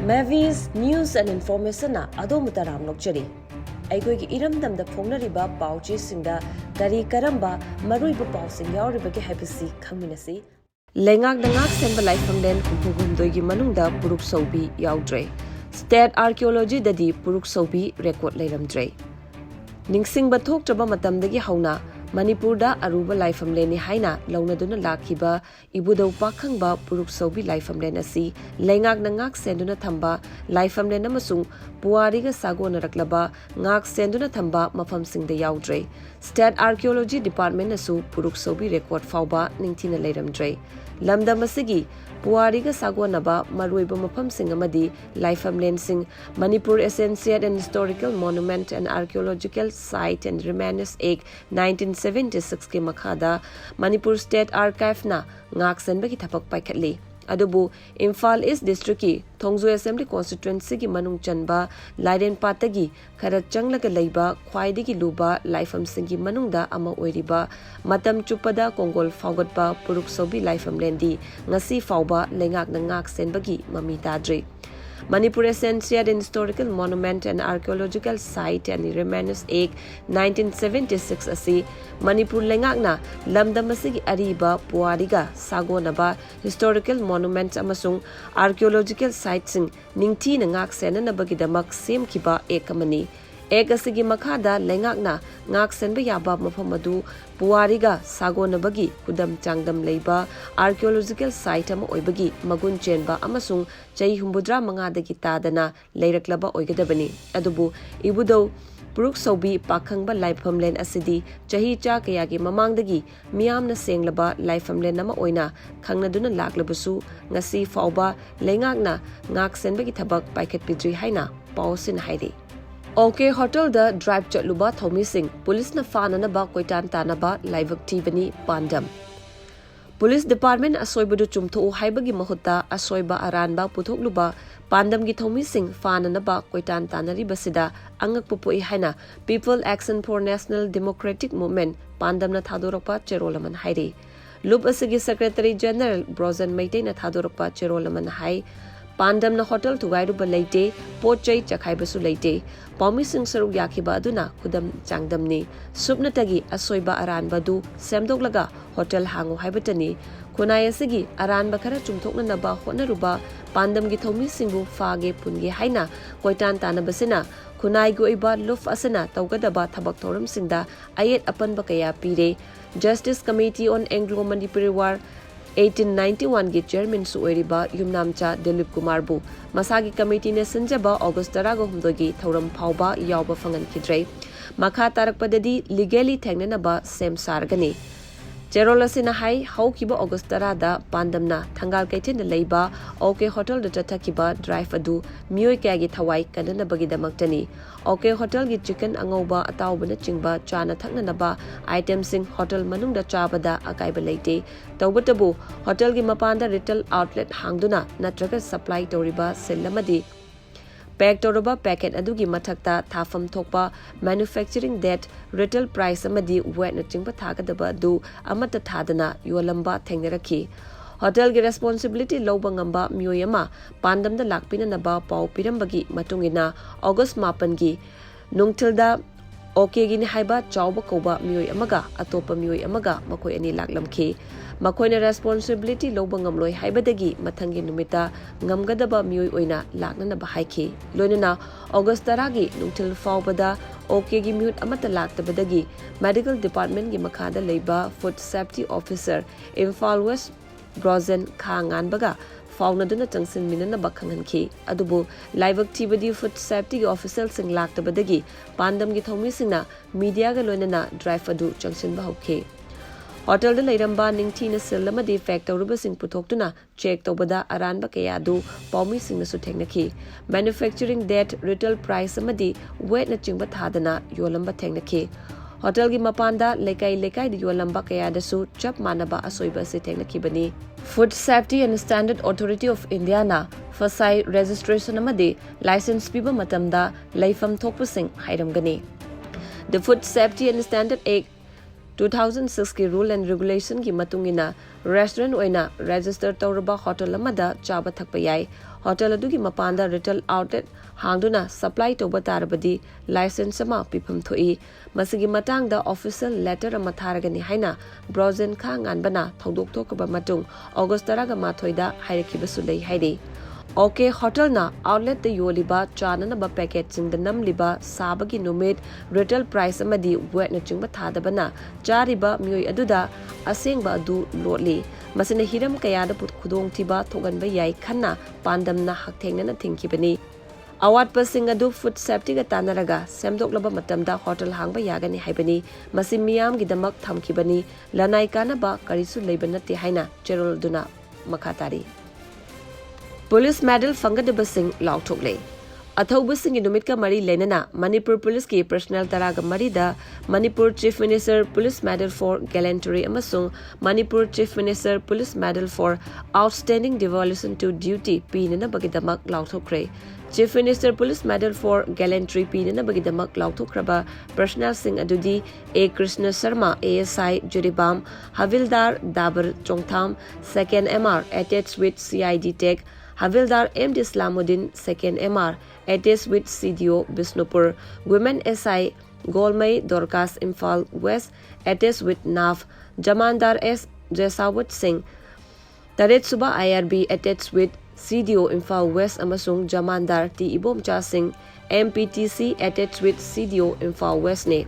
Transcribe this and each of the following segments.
Mebys News and Information Adomutaram Nokchari. Aigoi Iramdam the Ponariba Pauchi Sinda, Dari Karamba, Maruiba Pausing Yaudre Habisi, Kaminasi. Leingakna ngak senba laiphamlen Hubugumdogi manungda PRUKSOUBI yaodre. State Archaeology dadi PRUKSOUBI record leiramdre. Ningsing bathok traba matamdagi hauna Manipurda aruba laiphamlen haina launaduna lakhiba ibudau pakhangba PRUKSOUBI laiphamlen asi Leingakna ngak senduna thamba laiphamlen amasung puariga sagona raklaba ngak senduna thamba mafamsingda yaudre. State Archaeology Department asu PRUKSOUBI record fauba ningthina leiramdre. Lamdam asigi puariga sagonaba maruiba mafamsing amadi laiphamlen sing Manipur Essential and Historical Monument and Archaeological Site and Remains Act 1976 ke makhada Manipur State Archive na ngak senba ki thapak paikhatli. Adubu Imphal East District ki Thongzu Assembly Constituency ki manung chanba Laiden Patagi khara changlaga leiba khwaidigi luba laifhamsing ki manungda ama oiriba matam chupada kongol faugatba PRUKSOUBI laiphamlen di ngasi fauba Leingakna ngak senbagi mami tadre. Manipur Essential and Historical Monument and Archaeological Site and Remains Act 1976 asi Manipur Leingakna lamdam asigi ariba puariga sagonaba historical monuments amasung archaeological sites sing ningthi na ngak senanabagidamak semkiba ekamani. Asigi makhada Leingakna ngak senba yaba mafamadu puariga sagonabagi kudam changdam leiba archaeological site ama oibagi magun chenba amasung chai humbudra mangadagi tadana leiraklaba oigadabani. Adubu ibudau PRUKSOUBI pakhangba laiphamlen asidi chahi cha kayagi mamangdagi miyamna senglaba laiphamlen nama oina khangnaduna laklabasu ngasi fauba Leingakna ngak senbagi thabak paikhatpidri haina pausin hairi. Okay Hotel the drive chatluba thoumi sing police na fananaba koitan tanaba laibak tivani PANDAM. Police Department asoibadu chumtho haibagi mahutta asoiba aranba puthokluba PANDAM gi thoumi sing fananaba koitan tanari basida angak pupoi haina People Action for National Democratic Movement PANDAM na thadorakpa cherolaman hairi. Lupa asigi Secretary General Brozen Maitei na thadorakpa cherolaman hai PANDAM na hotel tugairuba leite pochai chakhaibasu leite paumi sing saruk yakhiba aduna kudam changdamni subnatagi asoiba aranba du semdoklaga hotel hangu haibatani kunai asigi aranba khara chumthokna naba honaruba PANDAM gi thoumi singbu fage punge haina koitan tanabasina kunai go iba luf asana tawgadaba thabak thoram singda ayet apanba kaya pire. Justice Committee on Anglo-Manipuri War 1891 के chairman सुओरिबा युमनामचा Dilip Kumar बु मसागी committee ने संजबा अगस्त 13 की थौरम फावबा यावबा फंगनखिद्रे मखा तारकपददी legally थेंगनबा same सारगनी चेरोलसिना high हौकिबा अगस्त 13 दा पांडमना थंगाल कैथेन लेबा okay hotel the चथकिबा drive अदु मियोय कयागी थवाई कननबगी दमक्तनी okay hotel की chicken अंगौबा अतावबना चिंगबा चाना थक्ननबा आइटम सिंग होटल मनुंगदा चाबदा अकाइबा लेते तौबतबु होटल की मपांदा रिटेल आउटलेट हांगदुना नत्रगा सप्लाई तौरिबा सेलमदी पैक तौरबा पैकेट अदुगी मथक्ता थाफम थोकपा मैन्युफैक्चरिंग डेट रिटेल प्राइस अमदी वेट नचिंगबा थागदबा दु अमत थादना योलंबा थेंगरखी होटल की रेस्पॉन्सिबिलिटी लौबा ngamba मियोय अमा पांडम दा लाकपिननबा पाउ पिरंबगी मतुंगिना अगस्त 9 की नुंगथिलदा ओके गिनी हाइबा चावबा कोबा मियोय अमगा अतोपा मियोय अमगा मखोय अनि लाकलमखी मखोयना रेस्पॉन्सिबिलिटी लौबा ngamloi हाइबदगी मथंगी नुमिता ngamgadaba मियोय ओइना लाकननबा हाइखी लोइनना अगस्त 13 की नुंगथिल फावबदा ओके की म्यूट अमत लाक्तबदगी मेडिकल डिपार्टमेंट की मखादा लेबा food safety officer Imphal west Brojen खांगानबगा फाउनदुना चंगसिन मिननबा खंगनखी अदुबु लाइबक थिबदी फूड सेफ्टी की ऑफिसर सिंग लाक्तबदगी पांडम की थौमी सिंगना मीडिया गा लोइनना ड्राइव अदु चंगसिन बाहुखे होटल द लेरंबा निंगथीना सिलमदी फैक्ट तौरुबा सिंग पुथोक्तुना चेक तौबदा अरानबा कयादु पौमी सिंगना सुथेंगनखी मैन्युफैक्चरिंग डेट रिटेल प्राइस अमदी वेट न चिंगबा थादना योलंबा थेंगनखी होटल की मपांदा लेकाई लेकाई द योलंबा कयादसु चप मानबा असोइबा से थेंगनखीबनी food safety and standard authority of India ना फसाई रजिस्ट्रेशन अमदी लाइसेंस पीबा मतमदा लाइफम थोकपसिंग हाइरमगनी the food safety and standard act 2006 की रूल एंड रेगुलेशन की मतुंगिना रेस्टोरेंट ओइना रजिस्टर तौरबा होटल अमदा चाबा थकपा याई होटल अदुगी मपानदा रिटेल आउटलेट हांगदुना सप्लाई तौबा तारबदी लाइसेंस अमा पिफम थोई मसिगी मतांगदा ऑफिशियल लेटर अमा थारगनी हाइना ब्रोजेन खा nganbana थौदोकथोकबा मतुंग ऑगस्ट 13 माथोइदा हाइरखिबसु लei हाइदे ओके होटल ना आउटलेट द योलिबा चाननबा पैकेट सिंग नमलिबा साबगी नुमित रिटेल प्राइस अमदी वेट न चिंग थादबना चारिबा मियोय अदुदा असेंगबा अदु लोटली मसिना हिरम कयादा पुत खुदोंग थिबा थोगनबा याई खन्ना पांडमना हकथेंगना थिंकिबनी अवाटपसिंग अदु फूड सेफ्टी गा तानरगा सेमदोकलबा मतमदा होटल हांगबा यागनी हाइबनी मसि मियाम गिदमक थमकिबनी लनाई कानबा करिसु लेबनते हाइना चेरोल दुना मखातारी पुलिस मेडल फंगदबा सिंह लाओथोखरे अथौबा सिंह नुमित का मरी लेनना मणिपुर पुलिस की पर्सनल तरागा मरीदा Manipur chief minister police medal for gallantry अमसुंग Manipur chief minister police medal for outstanding devolution to duty पीनना बगिदमक लाओथोखरे chief minister police medal for gallantry पीनना बगिदमक लाओथोखरबा पर्सनल सिंह अदुदी ए कृष्ण शर्मा एएसआई जुरिबाम हविलदार दाबर Chongtham second MR attached with CID टेक हविलदार M D Islamuddin second MR attached with CDO Bishnupur women SI Golmei Dorcas Imphal west attached with नाफ जमानदार एस जयसावत सिंह तरेत सुबा IRB attached with CDO Imphal west अमसुंग जमानदार T Ibomcha Singh MPTC attached with CDO Imphal west ने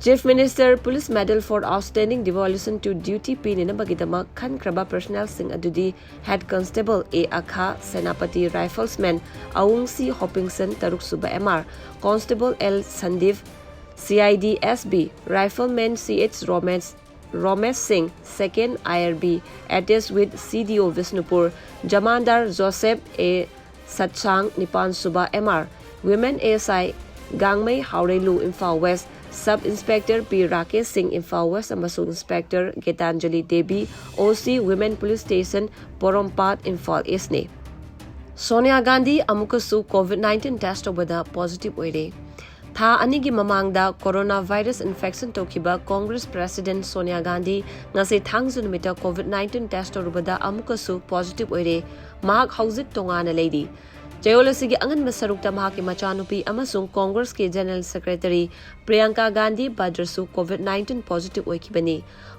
chief minister police medal for outstanding devolution to duty पीनबगीदमक खनख्रबा personal Singh अदुदी हेड कांस्टेबल ए आखा सेनापति राइफल्समैन अउंगसी हॉपिंगसन तरुकसुबा MR constable L Sandeep CID SB rifleman CH Romesh Singh second IRB attached with CDO Bishnupur jamadar Joseph A सत्सांग निपान सुबा एमआर वुमेन एएसआई गांगमई हाउरेलू Imphal west sub inspector P Rakesh Singh Imphal west अमसुंग inspector Geetanjali Devi OC women police station Porompat Imphal east ने सोनिया गांधी अमुकसु कोविड-19 टेस्ट तौबदा पॉजिटिव ओइरे था अनिगी ममांगदा कोरोना वायरस इन्फेक्शन तौखिबा Congress president Sonia Gandhi ngase thangzu numita कोविड-19 टेस्ट तौरबदा अमुकसु पॉजिटिव ओइरे महाक हौजिक तोंगाना लेदी जयोलसिगी अंगन सरुक्ता महाकी मचानुपी अमसुंग कांग्रेस के जनरल सेक्रेटरी प्रियंका गांधी बद्रसु कोविड-19 पॉजिटिव ओइखिबनी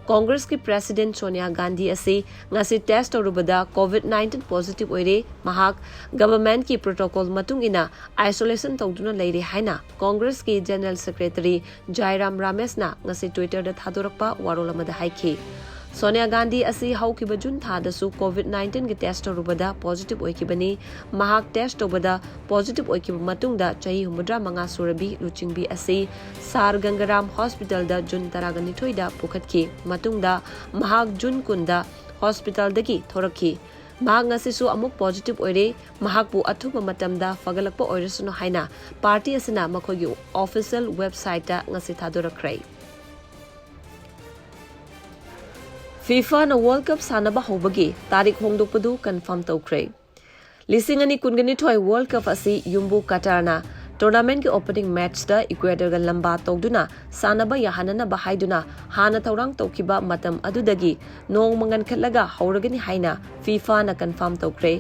कांग्रेस की प्रेसिडेंट सोनिया गांधी असे ngasi टेस्ट तौरबदा कोविड-19 पॉजिटिव ओइरे महाक गवर्नमेंट की प्रोटोकॉल मतुंगिना आइसोलेशन तौदुना लेरे हाइना कांग्रेस के जनरल सेक्रेटरी जयराम रमेशना ngasi ट्विटर दा थादोरकपा वारोलमदा हाइखि सोनिया गांधी असी हौखिबा जून थादसु कोविड-19 के टेस्ट तौरबदा पॉजिटिव ओइखिबनी महाक टेस्ट तौबदा पॉजिटिव ओइखिबा मतुंगदा चाही 65 सुरबी लुचिंगबी असी सार गंगाराम हॉस्पिटल दा जून 12 दा पुखतखि मतुंगदा महाक जून 10 दा hospital दगी थोरखि महाक ngasisu amuk positive oire mahakpu athuba matamda fagalakpa oiresunu haina party asina makhogi official website ta ngasi thadorakrai FIFA na World Cup Banaba houbagi Tarik hongdokpadu confirm toukhre lisingani kungani thoi World Cup asi yumbu Qatarna tournament ki opening match da Ecuador ga lamba tawduna sanaba yahanana ba haiduna hana tawrang tawkiba matam adudagi nong mangan khallaga hauragani haina FIFA na confirm toukhre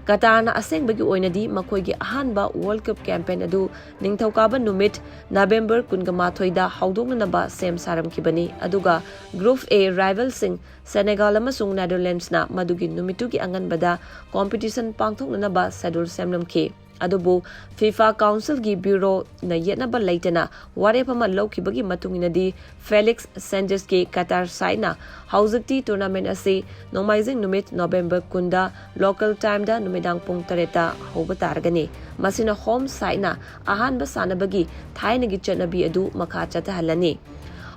Qatarna asengbagi oinadi makhoigi ahanba World Cup campaign adu ningthokaba numit November 18 da haudoknaba sem saramkibani aduga Group A rival sing Senegal amasung Netherlands na madugi numitugi anganbada competition pangthoknaba schedule semlamki adubu FIFA Council gi bureau na yetnaba leitana warepama lawkibagi matunginadi Felix Sanchez ke Qatar side na hauzikti tournament ase nomaizing numit November 10 da local time da numidang pung 3 ta hoba targani masina home side na ahanba sanabagi thainagi chatnabi adu makha chatahalani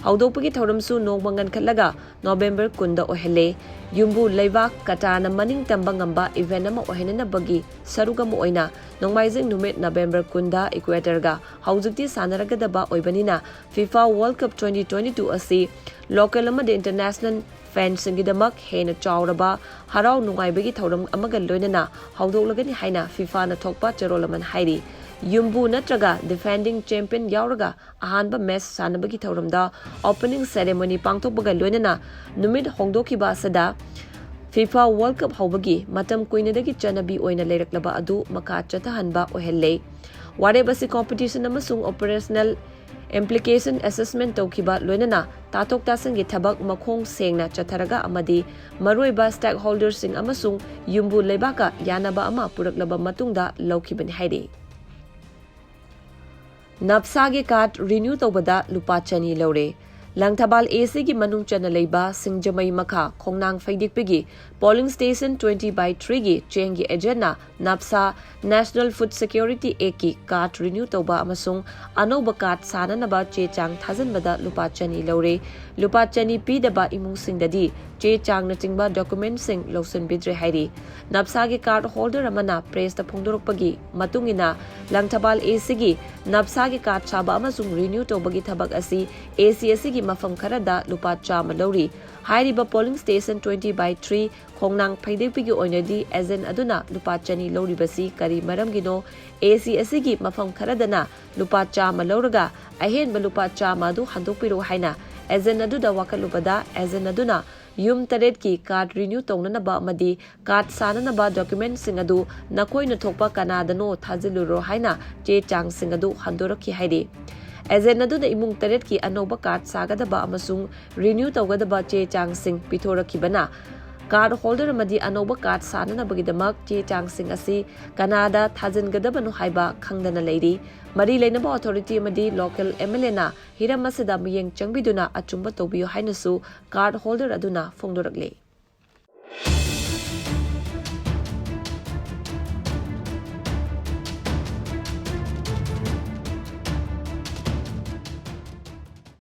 haudopagi thoramsu nongmangan khallaga November 10 da ohele yumbu laibak Qatarna maning tambangamba event ama ohenana bagi sarugam oina nongmaizing numit November 10 da Ecuador ga hauzikti sanaragadaba oibanina FIFA World Cup 2022 ase local ama international ꯐꯦꯟꯁꯤꯡꯒꯤꯗꯃꯛ ꯍꯦꯟꯅ ꯆꯥꯎꯔꯕ ꯍꯔꯥꯎ ꯅꯨꯡꯉꯥꯏꯕꯒꯤ ꯊꯧꯔꯝ ꯑꯃꯒ ꯂꯣꯏꯅꯅ ꯍꯧꯗꯣꯛꯂꯒꯅꯤ ꯍꯥꯏꯅ ꯐꯤꯐꯥꯅ ꯊꯣꯛꯄ ꯆꯦꯔꯣꯜ ꯑꯃꯅ ꯍꯥꯏꯔꯤ ꯌꯨꯝꯕꯨ ꯅꯠꯇ꯭ꯔꯒ ꯗꯤꯐꯦꯟꯗꯤꯡ ꯆꯦꯝꯄꯤꯌꯟ ꯌꯥꯎꯔꯒ ꯑꯍꯥꯟꯕ ꯃꯦꯆ ꯁꯥꯟꯅꯕꯒꯤ ꯊꯧꯔꯝꯗ ꯑꯣꯄꯅꯤꯡ ꯁꯦꯔꯦꯃꯣꯅꯤ ꯄꯥꯡꯊꯣꯛꯄꯒ ꯂꯣꯏꯅꯅ ꯅꯨꯃꯤꯠ ꯍꯣꯡꯗꯣꯛꯈꯤꯕ ꯑꯁꯤꯗ FIFA World Cup houbagi matam kuinadagi chanabi oina leiraklaba adu maka chatahanba ohelle wareb asi competition amasung operational implication assessment tawkiba loinana tatok tasangi thabak makhong sengna chatharaga amadi maroiba stakeholders sing amasung yumbu leibaka yanaba ama puraklaba matungda lawkhibani hairi NFSA ge card renew tawbada lupa chani lawre Langthabal AC gi manung chana leiba singjamai makha khongnang faidikpigi polling station 20/3 gi chengi agenda NFSA National Food Security Act ki card renew toba amasung anoba card sananaba che chang thajanbada lupa chani lawre lupa chani pidaba imung singdadi che chang na chingba document sing lawson bidre hairi NFSA gi card holder amana press ta phongdorokpagi matungina Langthabal AC gi NFSA gi card chaba amasung renew tobagi thabak asi ACSC gi mafam kharada lupa chama lawri hairiba polling station 20/3 khongnang phaidepigi oinadi agent aduna lupa chani lawri basi kari maramgino ACSC gi mafam kharadana lupa chama lawraga ahenba lupa chama du handokpiro haina agent aduda wakalubada agent aduna yum taret ki card renew tongnanaba amadi card sananaba document sing adu nakoina thokpa kanadano thajiluro haina che chang sing adu handorakhi hairi Agent aduna imung taret ki anoba card sagadaba amasung renew tawgadaba che chang sing pithorakibana card holder amadi anoba card sananabagidamak che chang sing asi Canada thajangadabanu haiba khangdana leiri mari leinaba authority amadi local MLA na hiramasada miyeng changbiduna achumba tobiyo hainasu card holder aduna phongdorakle